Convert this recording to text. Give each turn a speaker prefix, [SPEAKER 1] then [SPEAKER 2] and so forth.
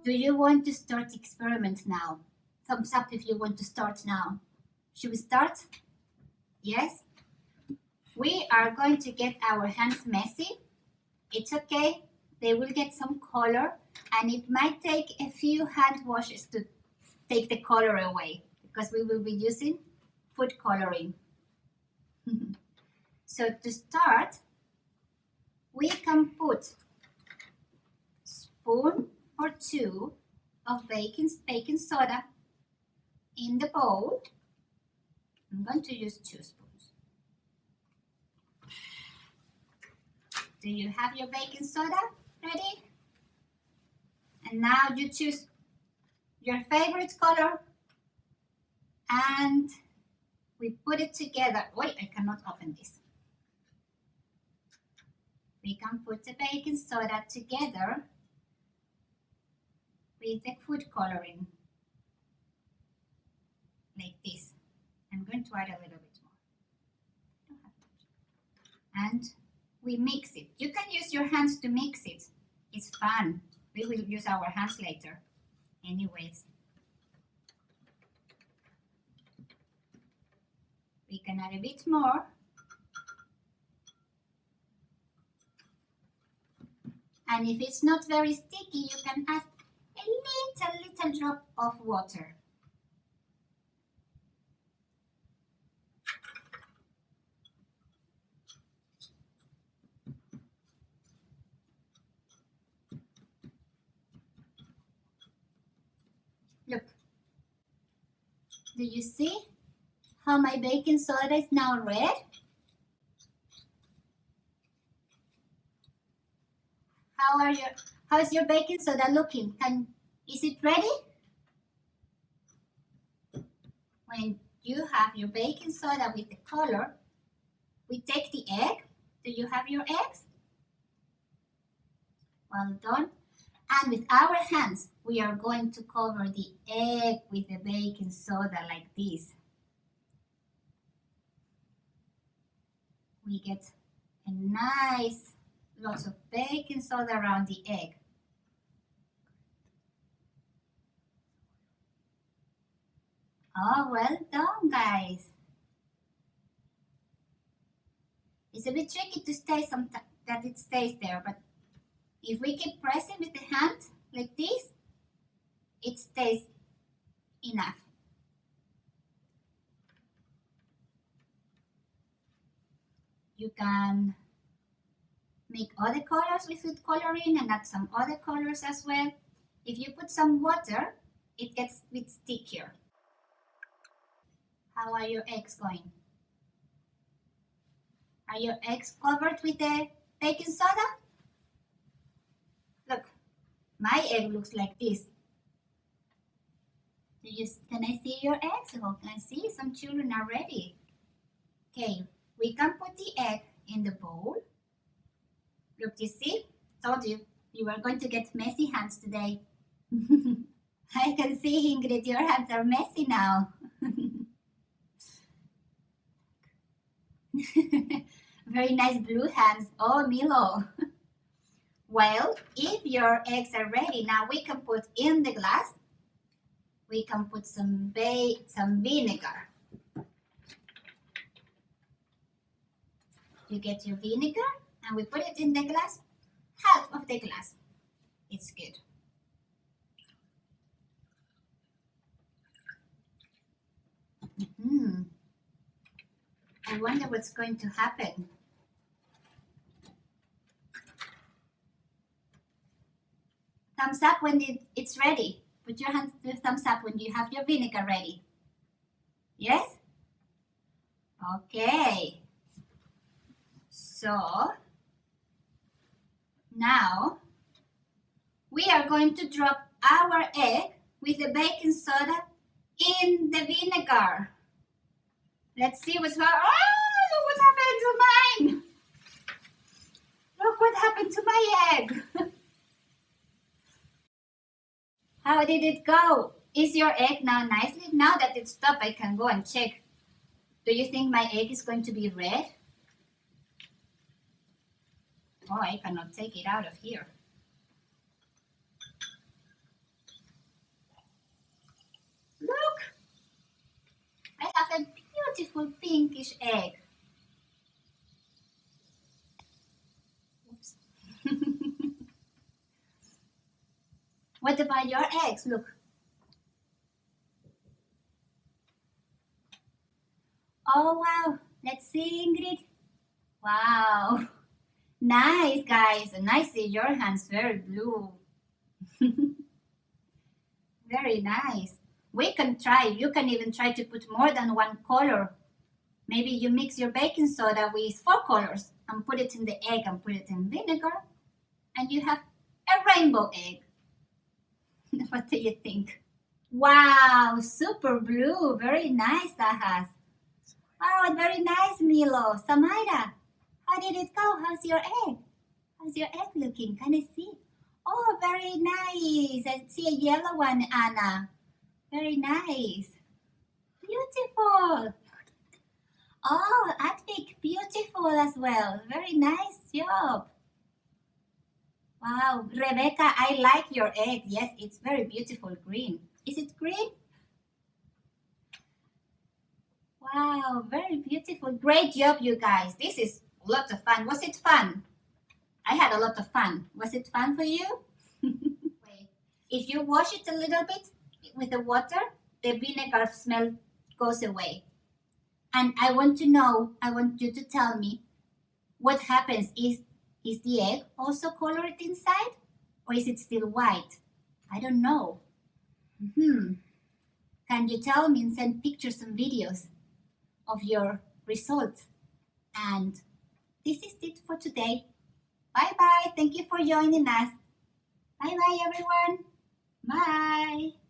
[SPEAKER 1] Do you want to start the experiment now? Thumbs up if you want to start now. Should we start? Yes? We are going to get our hands messy. It's okay. They will get some color, and it might take a few hand washes to take the color away because we will be using food coloring. So to start, we can put spoon or two of baking soda in the bowl. I'm going to use 2 spoons. Do you have your baking soda ready? And now you choose your favorite color and we put it together. Wait, I cannot open this. We can put the baking soda together with the food coloring, like this. I'm going to add a little bit more. And we mix it. You can use your hands to mix it. It's fun. We will use our hands later. Anyways. We can add a bit more. And if it's not very sticky, you can add a little drop of water. Look. Do you see how my baking soda is now red? How's your baking soda looking? Is it ready? When you have your baking soda with the color, we take the egg. Do you have your eggs? Well done. And with our hands, we are going to cover the egg with the baking soda like this. We get a nice lots of baking soda around the egg. Oh, well done, guys. It's a bit tricky to stay sometimes that it stays there, but if we keep pressing with the hand like this, it stays enough. You can make other colors with food coloring and add some other colors as well. If you put some water, it gets a bit stickier. How are your eggs going? Are your eggs covered with the baking soda? Look, my egg looks like this. Can I see your eggs? Oh, can I see some children are ready? Okay, we can put the egg in the bowl. Look, you see? Told you, you were going to get messy hands today. I can see, Ingrid, your hands are messy now. Very nice blue hands. Oh, Milo. Well, if your eggs are ready, now we can put in the glass. We can put some vinegar. You get your vinegar and we put it in the glass, half of the glass. It's good. I wonder what's going to happen. Thumbs up when it's ready. Put your hands to thumbs up when you have your vinegar ready. Yes? Okay. So, now we are going to drop our egg with the baking soda in the vinegar. Let's see what's going on. Oh, look what happened to mine. Look what happened to my egg. How did it go? Is your egg now nicely? Now that it's stopped, I can go and check. Do you think my egg is going to be red? Oh, I cannot take it out of here. beautiful pinkish egg. Oops. What about your eggs? Look. Oh, wow. Let's see, Ingrid. Wow. Nice, guys. And I see your hands very blue. Very nice. We can try. You can even try to put more than one color. Maybe you mix your baking soda with 4 colors and put it in the egg and put it in vinegar. And you have a rainbow egg. What do you think? Wow, super blue. Very nice, Ahas. Oh, very nice, Milo. Samaira, how did it go? How's your egg? How's your egg looking? Can I see? Oh, very nice. I see a yellow one, Anna. Very nice. Beautiful. Oh, Advik, beautiful as well. Very nice job. Wow, Rebecca, I like your egg. Yes, it's very beautiful green. Is it green? Wow, very beautiful. Great job, you guys. This is a lot of fun. Was it fun? I had a lot of fun. Was it fun for you? If you wash it a little bit with the water, the vinegar smell goes away. And I want you to tell me what happens. Is the egg also colored inside? Or is it still white? I don't know. Can you tell me and send pictures and videos of your results? And this is it for today. Bye-bye. Thank you for joining us. Bye-bye, everyone. Bye.